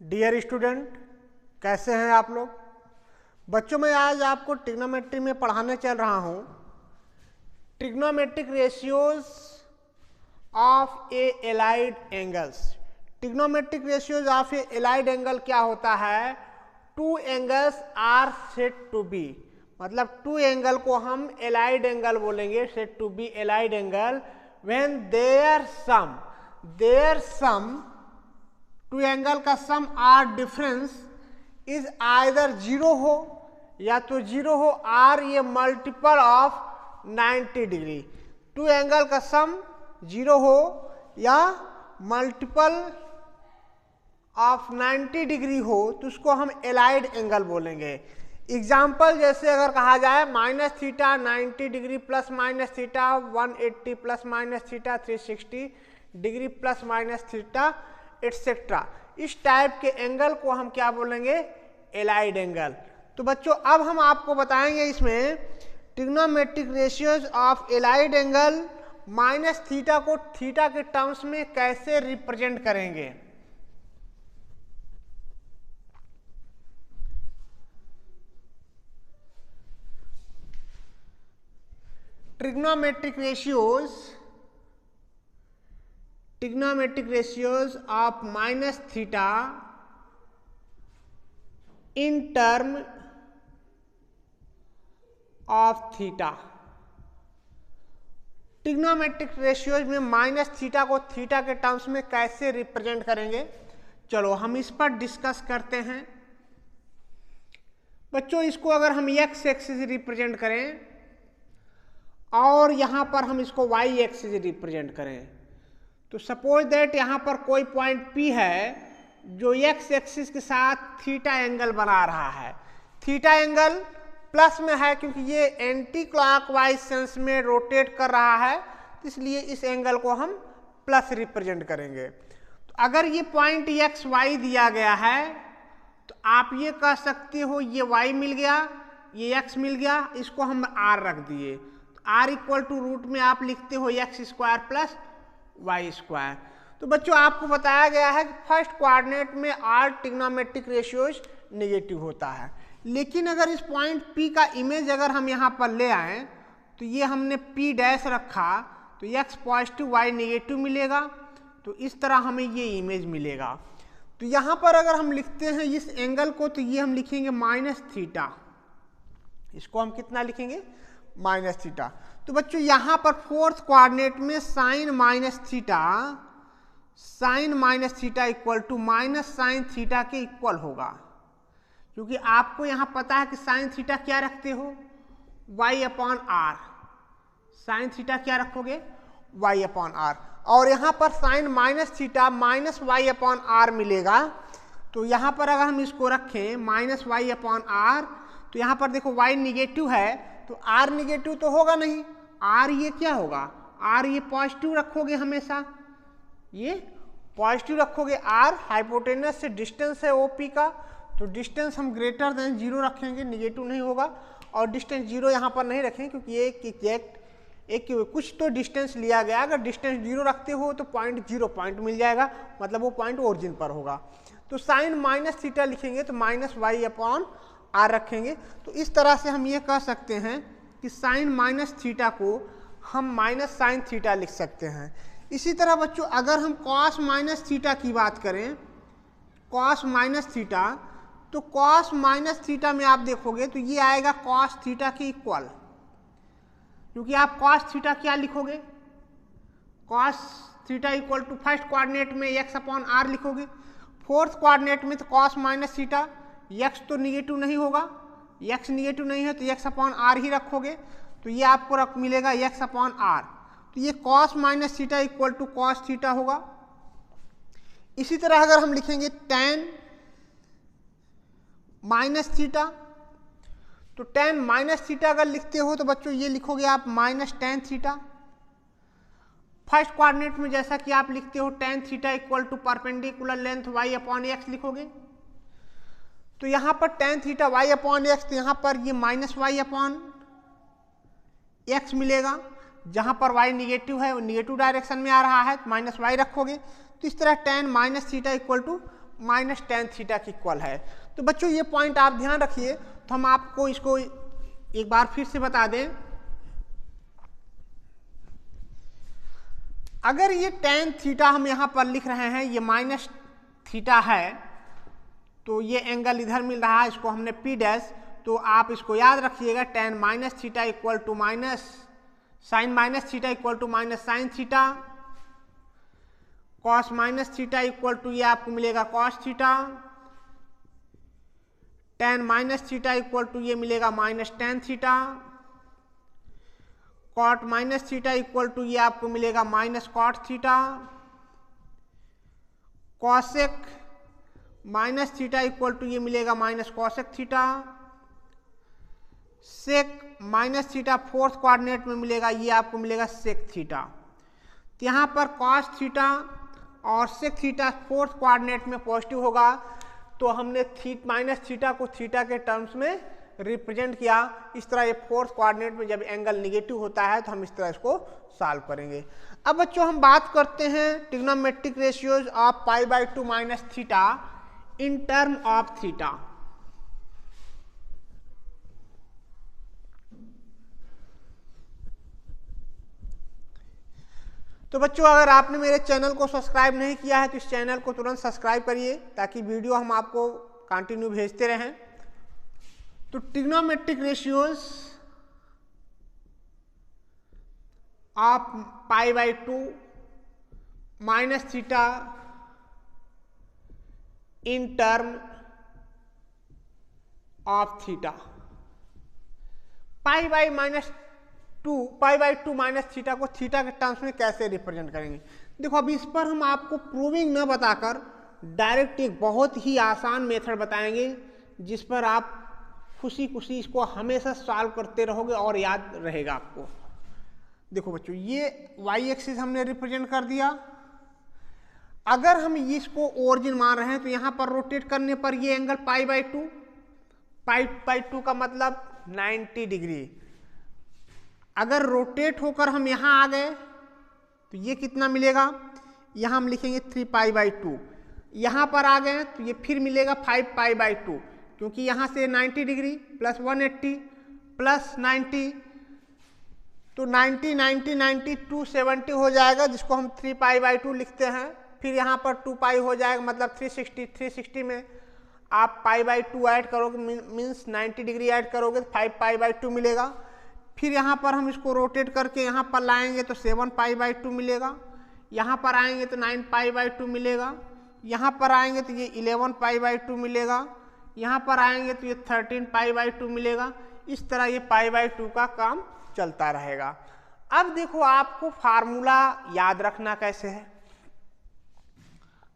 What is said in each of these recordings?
Dear student, कैसे हैं आप लोग। बच्चों, मैं आज आपको ट्रिग्नोमेट्री में पढ़ाने चल रहा हूं trigonometric ratios of a allied angles. Trigonometric ratios of a allied angle क्या होता है? Two angles are said to be, मतलब टू एंगल को हम एलाइड एंगल बोलेंगे, said to be allied angle when their sum two angle का sum or difference is either zero हो या तो जीरो हो, आर ये multiple of 90 degree. Two angle का सम जीरो हो या मल्टीपल ऑफ 90 डिग्री हो तो उसको हम एलाइड एंगल बोलेंगे। एग्जाम्पल जैसे अगर कहा जाए minus theta 90 degree plus minus theta 180 plus minus theta 360 degree plus minus theta etcetera, इस टाइप के एंगल को हम क्या बोलेंगे? Allied angle. तो बच्चों, अब हम आपको बताएंगे इसमें trigonometric ratios of allied angle minus theta को थीटा के टर्म्स में कैसे रिप्रेजेंट करेंगे। Trigonometric ratios of minus theta in term of theta. Trigonometric ratios में माइनस थीटा को थीटा के टर्म्स में कैसे रिप्रेजेंट करेंगे, चलो हम इस पर डिस्कस करते हैं। बच्चों, इसको अगर हम एक्स एक्सिस रिप्रेजेंट करें और यहां पर हम इसको वाई एक्सिस रिप्रेजेंट करें, तो सपोज दैट यहां पर कोई पॉइंट P है जो एक्स एक्सिस के साथ थीटा एंगल बना रहा है। थीटा एंगल प्लस में है क्योंकि ये एंटी क्लॉकवाइज सेंस में रोटेट कर रहा है, तो इसलिए इस एंगल को हम प्लस रिप्रेजेंट करेंगे। तो अगर ये पॉइंट एक्स वाई दिया गया है तो आप ये कह सकते हो ये y मिल गया, ये x मिल गया, इसको हम r रख दिए, तो r इक्वल टू रूट में आप लिखते हो x square plus y square. तो बच्चों, आपको बताया गया है कि फर्स्ट कोऑर्डिनेट में r ट्रिग्नोमेट्रिक रेशियोज नेगेटिव होता है, लेकिन अगर इस पॉइंट P का इमेज अगर हम यहाँ पर ले आए तो ये हमने P डैश रखा तो x पॉजिटिव y नेगेटिव मिलेगा, तो इस तरह हमें ये इमेज मिलेगा। तो यहाँ पर अगर हम लिखते हैं इस एंगल को तो ये हम लिखेंगे माइनस थीटा, इसको हम कितना लिखेंगे? Minus theta. तो बच्चों, यहाँ पर फोर्थ कोऑर्डिनेट में sine minus theta equal to minus sine theta के इक्वल होगा, क्योंकि आपको यहाँ पता है कि साइन थीटा क्या रखते हो? y upon r. Sine theta क्या रखोगे? y upon r. और यहाँ पर sine minus theta minus y upon r मिलेगा, तो यहाँ पर अगर हम इसको रखें माइनस वाई अपॉन आर, तो यहाँ पर देखो y निगेटिव है तो r निगेटिव तो होगा नहीं, r ये क्या होगा? r ये पॉजिटिव रखोगे, हमेशा ये पॉजिटिव रखोगे। r हाइपोटेनस से डिस्टेंस है OP का, तो डिस्टेंस हम ग्रेटर देन जीरो रखेंगे, निगेटिव नहीं होगा। और डिस्टेंस जीरो यहाँ पर नहीं रखेंगे क्योंकि ये एक कुछ तो डिस्टेंस लिया गया, अगर डिस्टेंस जीरो रखते हो तो पॉइंट जीरो पॉइंट मिल जाएगा, मतलब वो पॉइंट ओरिजिन पर होगा। तो साइन माइनस थीटा लिखेंगे तो माइनस वाई अपॉन आर रखेंगे। तो इस तरह से हम ये कह सकते हैं कि साइन माइनस थीटा को हम माइनस साइन थीटा लिख सकते हैं। इसी तरह बच्चों, अगर हम कॉस माइनस थीटा की बात करें, कॉस माइनस थीटा, तो कॉस माइनस थीटा में आप देखोगे तो ये आएगा कॉस थीटा के इक्वल, क्योंकि आप कॉस थीटा क्या लिखोगे? Cos theta equal to first coordinate में एक्स अपॉन आर लिखोगे, फोर्थ कोऑर्डिनेट में तो कॉस माइनस थीटा, एक्स तो निगेटिव नहीं होगा, एक्स निगेटिव नहीं है तो एक्स अपॉन आर ही रखोगे, तो ये आपको मिलेगा एक्स अपॉन आर। तो ये cos minus theta equal to cos theta होगा। इसी तरह अगर हम लिखेंगे टेन माइनस थीटा, तो टेन माइनस थीटा अगर लिखते हो तो बच्चों ये लिखोगे आप minus tan theta. First coordinate में जैसा कि आप लिखते हो tan theta equal to perpendicular length y upon x लिखोगे, तो यहाँ पर tan theta y upon x, तो यहाँ पर ये माइनस वाई अपॉन एक्स मिलेगा, जहाँ पर y निगेटिव है, वो निगेटिव डायरेक्शन में आ रहा है, तो माइनस वाई रखोगे। तो इस तरह tan minus theta equal to minus tan theta के इक्वल है। तो बच्चों ये पॉइंट आप ध्यान रखिए। तो हम आपको इसको एक बार फिर से बता दें, अगर ये टेन थीटा हम यहां पर लिख रहे हैं, ये माइनस थीटा है, तो ये एंगल इधर मिल रहा है, इसको हमने पी डैश, तो आप इसको याद रखिएगा, tan minus theta equal to minus sine minus theta equal to minus sine theta, cos minus theta equal to ये आपको मिलेगा cos theta, tan minus theta equal to ये मिलेगा minus tan theta, cot minus theta equal to ये आपको मिलेगा minus cot theta, cosec minus theta equal to ये मिलेगा minus cosec theta, sec minus theta fourth coordinate में मिलेगा, ये आपको मिलेगा सेक थीटा। तो यहाँ पर कॉस थीटा और सेक थीटा फोर्थ कोऑर्डिनेट में पॉजिटिव होगा, तो हमने माइनस थीटा को थीटा के टर्म्स में रिप्रेजेंट किया। इस तरह ये फोर्थ कोऑर्डिनेट में जब एंगल निगेटिव होता है तो हम इस तरह इसको सॉल्व करेंगे। अब बच्चों हम बात करते हैं trigonometric ratios of pi by two minus theta in term of theta. तो बच्चों अगर आपने मेरे चैनल को सब्सक्राइब नहीं किया है तो इस चैनल को तुरंत सब्सक्राइब करिए, ताकि वीडियो हम आपको कंटिन्यू भेजते रहें। तो trigonometric ratios of pi by two minus theta in term of theta. Pi by two minus theta को थीटा के टर्म्स में कैसे रिप्रेजेंट करेंगे। देखो अब इस पर हम आपको प्रूविंग न बताकर डायरेक्ट एक बहुत ही आसान मेथड बताएंगे, जिस पर आप खुशी खुशी इसको हमेशा सॉल्व करते रहोगे और याद रहेगा आपको। देखो बच्चों ये वाई एक्सिस हमने रिप्रेजेंट कर दिया। अगर हम इसको ओरिजिन मान रहे हैं तो यहाँ पर रोटेट करने पर ये एंगल पाई बाई टू का मतलब 90 डिग्री। अगर रोटेट होकर हम यहाँ आ गए तो ये कितना मिलेगा, यहाँ हम लिखेंगे 3 पाई बाई टू। यहाँ पर आ गए तो ये फिर मिलेगा 5 पाई बाई टू, क्योंकि यहाँ से 90 डिग्री प्लस 180 प्लस 90, तो 90 90 90 270 हो जाएगा, जिसको हम 3 पाई बाई टू लिखते हैं। फिर यहाँ पर 2 पाई हो जाएगा, मतलब 360 में आप पाई बाई टू ऐड करोगे, मीन्स 90 डिग्री ऐड करोगे तो 5 पाई बाई टू मिलेगा। फिर यहाँ पर हम इसको रोटेट करके यहाँ पर लाएंगे तो 7 पाई बाई टू मिलेगा। यहाँ पर आएंगे तो 9 पाई बाई टू मिलेगा। यहाँ पर आएंगे तो ये 11 पाई बाई टू मिलेगा। यहाँ पर आएंगे तो ये 13 पाई बाई टू मिलेगा। इस तरह ये पाई बाई टू का काम चलता रहेगा। अब देखो आपको फार्मूला याद रखना कैसे है।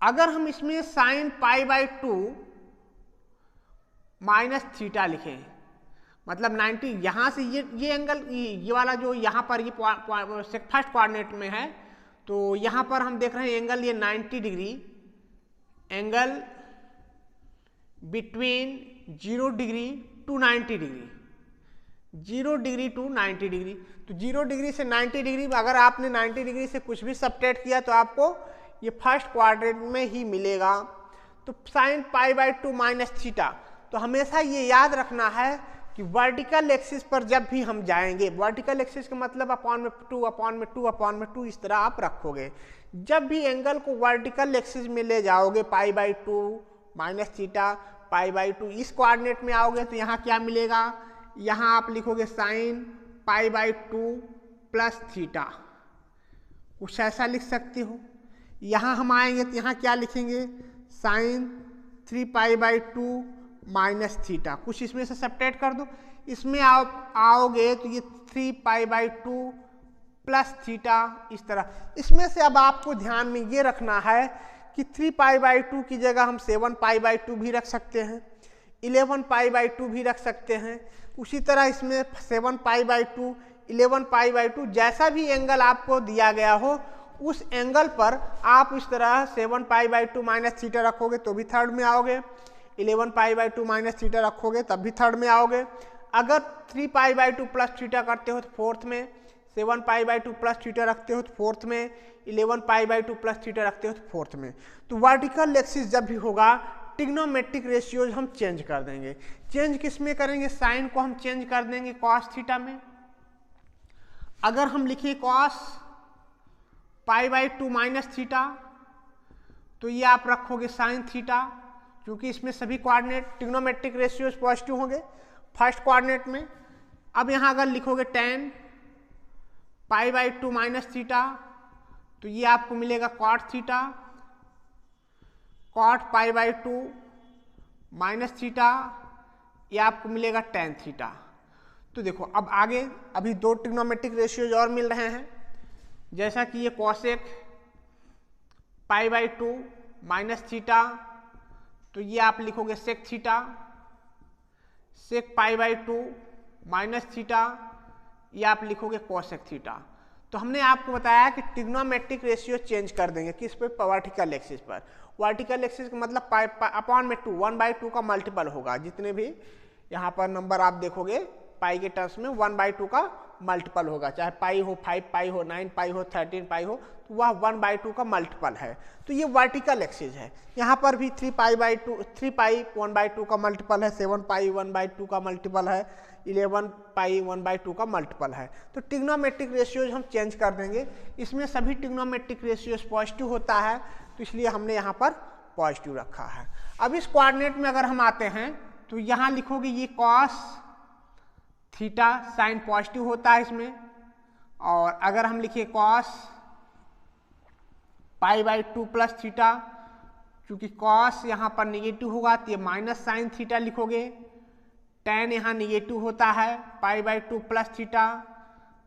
अगर हम इसमें sine pi by two minus theta लिखें, मतलब 90, यहाँ से ये एंगल ये वाला जो यहाँ पर ये फर्स्ट कोऑर्डिनेट में है, तो यहाँ पर हम देख रहे हैं एंगल ये 90 degree, angle between 0 degree to 90 degree, 0 degree to 90 degree. तो 0 डिग्री से 90 डिग्री, अगर आपने 90 डिग्री से कुछ भी सबट्रैक्ट किया तो आपको ये फर्स्ट क्वाड्रेंट में ही मिलेगा। तो sine pi by two minus theta, तो हमेशा ये याद रखना है कि वर्टिकल एक्सिस पर जब भी हम जाएंगे, वर्टिकल एक्सिस का मतलब अपॉन में 2 अपॉन में 2 अपॉन में 2 इस तरह आप रखोगे। जब भी एंगल को वर्टिकल एक्सिस में ले जाओगे पाई by two minus theta pi by to, इस कोऑर्डिनेट में आओगे तो यहाँ क्या मिलेगा, यहाँ आप लिखोगे sine pi by two plus theta, कुछ ऐसा लिख सकते हो। यहाँ हम आएंगे तो यहाँ क्या लिखेंगे, sine 3 pi by two minus theta, कुछ इसमें से सबट्रैक्ट कर दो। इसमें आओगे तो ये 3 pi by two plus theta, इस तरह। इसमें से अब आपको ध्यान में ये रखना है कि 3 पाई बाई टू की जगह हम 7 पाई बाई टू भी रख सकते हैं, 11 पाई बाई टू भी रख सकते हैं। उसी तरह इसमें 7 पाई by to 11 pi by to, जैसा भी एंगल आपको दिया गया हो उस एंगल पर आप इस तरह 7 पाई बाई टू माइनस थीटा रखोगे तो भी थर्ड में आओगे, 11 पाई बाई टू माइनस थीटा रखोगे तब भी थर्ड में आओगे। अगर 3 pi by two plus theta करते हो तो फोर्थ में, 7 पाई बाई 2 प्लस थीटा रखते हो तो फोर्थ में, 11 पाई बाई 2 प्लस थीटा रखते हो तो फोर्थ में। तो वर्टिकल एक्सिस जब भी होगा ट्रिग्नोमेट्रिक रेशियोज हम चेंज कर देंगे। चेंज किस में करेंगे? साइन को हम चेंज कर देंगे कॉस थीटा में। अगर हम लिखें cos pi by 2 minus theta तो ये आप रखोगे साइन थीटा, क्योंकि इसमें सभी कोऑर्डिनेट ट्रिग्नोमेट्रिक रेशियोज पॉजिटिव होंगे फर्स्ट कोऑर्डिनेट में। अब यहाँ अगर लिखोगे tan pi by 2 minus theta तो ये आपको मिलेगा cot theta, cot pi by 2 minus theta ये आपको मिलेगा tan थीटा। तो देखो अब आगे अभी दो ट्रिग्नोमेट्रिक रेशियोज और मिल रहे हैं, जैसा कि ये cosec pi by 2 minus theta तो ये आप लिखोगे sec theta, sec pi by 2 minus theta ये आप लिखोगे कॉसेक थीटा। तो हमने आपको बताया कि ट्रिग्नोमेट्रिक रेशियो चेंज कर देंगे किस पे? वर्टिकल एक्सिस पर। वर्टिकल एक्सिस का मतलब अपॉन में 2 1/2 का मल्टीपल होगा। जितने भी यहाँ पर नंबर आप देखोगे पाई के टर्म्स में 1/2 का मल्टीपल होगा, चाहे पाई हो, 5 पाई हो, 9 पाई हो, 13 पाई हो, तो वह 1/2 का मल्टीपल है। तो ये वर्टिकल एक्सिस है। यहाँ पर भी 3 पाई 1/2 का मल्टीपल है, 7 पाई 1/2 का मल्टीपल है, 11 पाई 1/2 का मल्टीपल है। तो ट्रिग्नोमेट्रिक रेशियोज हम चेंज कर देंगे। इसमें सभी ट्रिग्नोमेट्रिक रेशियोज पॉजिटिव होता है, तो इसलिए हमने यहाँ पर पॉजिटिव रखा है। अब इस कोऑर्डिनेट में अगर हम आते हैं तो यहाँ लिखोगे ये कॉस थीटा, साइन पॉजिटिव होता है इसमें, और अगर हम लिखे cos pi by 2 plus theta, चूंकि कॉस यहाँ पर निगेटिव होगा तो ये माइनस साइन थीटा लिखोगे, tan यहाँ निगेटिव होता है पाई बाई 2 प्लस थीटा।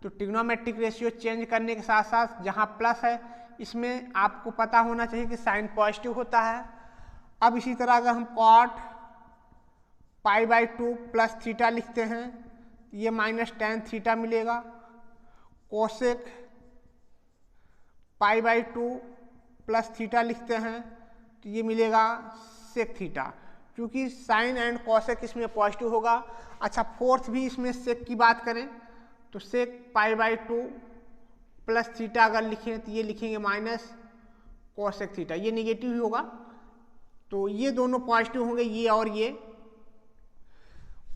तो ट्रिग्नोमेट्रिक रेशियो चेंज करने के साथ साथ जहाँ प्लस है इसमें आपको पता होना चाहिए कि साइन पॉजिटिव होता है। अब इसी तरह अगर हम cot pi by 2 plus theta लिखते हैं ये माइनस tan थीटा मिलेगा, cosec pi by 2 plus theta लिखते हैं तो ये मिलेगा सेक थीटा, क्योंकि साइन एंड कॉसेक इसमें पॉजिटिव होगा। अच्छा, फोर्थ भी इसमें सेक की बात करें तो सेक पाई बाई 2 प्लस थीटा अगर लिखें तो ये लिखेंगे माइनस कॉसेक थीटा, ये निगेटिव ही होगा। तो ये दोनों पॉजिटिव होंगे, ये और ये।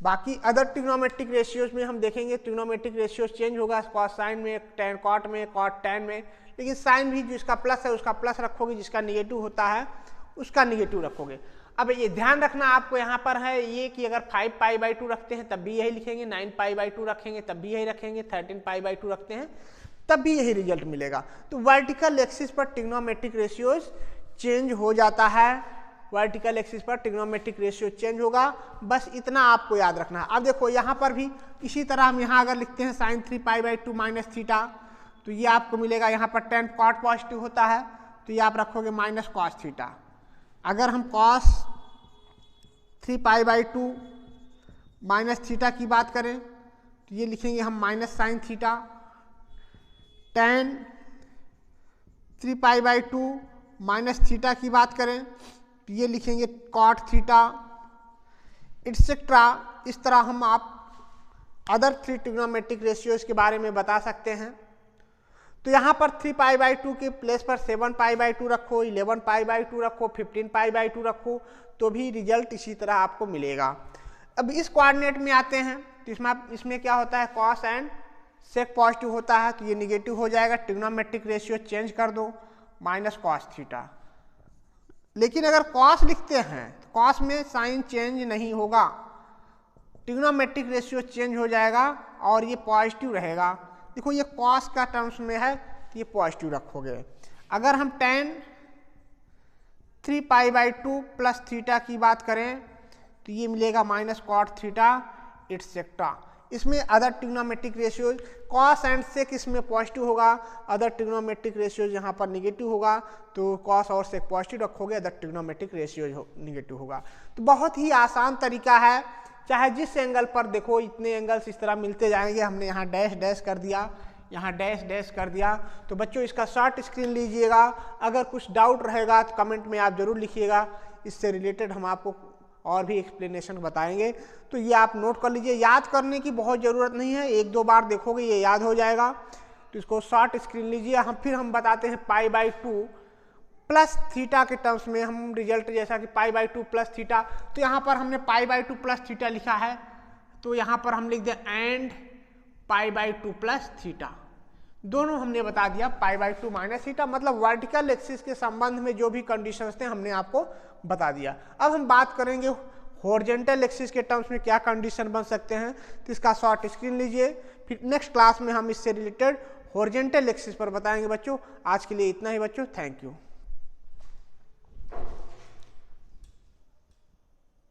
बाकी अदर ट्रिग्नोमेट्रिक रेशियोज में हम देखेंगे ट्रिग्नोमेट्रिक रेशियोज चेंज होगा, कॉस साइन में, टैन कॉट में, कॉट टैन में, लेकिन साइन भी जिसका प्लस है उसका प्लस रखोगे, जिसका निगेटिव होता है उसका निगेटिव रखोगे। अब ये ध्यान रखना आपको यहाँ पर है ये कि अगर 5 पाई बाई 2 रखते हैं तब भी यही लिखेंगे, 9 पाई बाई 2 रखेंगे तब भी यही रखेंगे, 13 पाई बाई 2 रखते हैं तब भी यही रिजल्ट मिलेगा। तो वर्टिकल एक्सिस पर ट्रिग्नोमेट्रिक रेशियोज चेंज हो जाता है, वर्टिकल एक्सिस पर ट्रिग्नोमेट्रिक रेशियो चेंज होगा, बस इतना आपको याद रखना है। अब देखो यहाँ पर भी इसी तरह हम यहाँ अगर लिखते हैं sine 3 pi by 2 minus theta तो ये आपको मिलेगा, यहाँ पर tan कॉट पॉजिटिव होता है तो ये आप रखोगे माइनस कॉस थीटा। अगर हम cos 3 pi by 2 minus theta की बात करें तो ये लिखेंगे हम minus sine theta, tan 3 pi by 2 minus theta की बात करें तो ये लिखेंगे कॉट थीटा, एटसेट्रा। इस तरह हम आप अदर 3 ट्रिग्नोमेट्रिक रेशियोज के बारे में बता सकते हैं। तो यहाँ पर 3 पाई बाई 2 के प्लेस पर 7 पाई बाई 2 रखो, 11 पाई बाई 2 रखो, 15 पाई बाई 2 रखो, तो भी रिजल्ट इसी तरह आपको मिलेगा। अब इस कोऑर्डिनेट में आते हैं तो इसमें क्या होता है, कॉस एंड सेक पॉजिटिव होता है तो ये निगेटिव हो जाएगा, ट्रिग्नोमेट्रिक रेशियो चेंज कर दो, माइनस कॉस थीटा। लेकिन अगर कॉस लिखते हैं तो कॉस में साइन चेंज नहीं होगा, ट्रिग्नोमेट्रिक रेशियो चेंज हो जाएगा और ये पॉजिटिव रहेगा। देखो ये कॉस का टर्म्स में है तो ये पॉजिटिव रखोगे। अगर हम tan 3 pi by 2 plus theta की बात करें तो ये मिलेगा माइनस कॉट थीटा एटसेट्रा। इसमें other trigonometric ratios cos and sec इसमें पॉजिटिव होगा, अदर ट्रिग्नोमेट्रिक रेशियोज यहाँ पर निगेटिव होगा, तो कॉस और सेक पॉजिटिव रखोगे, अदर ट्रिग्नोमेट्रिक रेशियोज निगेटिव होगा। तो बहुत ही आसान तरीका है, चाहे जिस एंगल पर देखो इतने एंगल्स इस तरह मिलते जाएंगे। हमने यहाँ डैश डैश कर दिया, यहाँ डैश डैश कर दिया। तो बच्चों इसका शॉर्ट स्क्रीन लीजिएगा, अगर कुछ डाउट रहेगा तो कमेंट में आप जरूर लिखिएगा, इससे रिलेटेड हम आपको और भी एक्सप्लेनेशन बताएंगे। तो ये आप नोट कर लीजिए, याद करने की बहुत ज़रूरत नहीं है, एक दो बार देखोगे ये याद हो जाएगा। तो इसको शॉर्ट स्क्रीन लीजिए। फिर हम बताते हैं π/2 प्लस थीटा के टर्म्स में हम रिजल्ट, जैसा कि π/2 प्लस थीटा। तो यहाँ पर हमने π/2 प्लस थीटा लिखा है, तो यहाँ पर हम लिख दें एंड π/2 प्लस थीटा। दोनों हमने बता दिया, π/2 माइनस थीटा, मतलब वर्टिकल एक्सिस के संबंध में जो भी कंडीशंस थे हमने आपको बता दिया। अब हम बात करेंगे हॉरिजॉन्टल एक्सिस के टर्म्स में क्या कंडीशन बन सकते हैं, तो इसका शॉर्ट स्क्रीन लीजिए। फिर नेक्स्ट क्लास में हम इससे रिलेटेड हॉरिजॉन्टल एक्सिस पर बताएंगे बच्चों। आज के लिए इतना ही बच्चों, थैंक यू।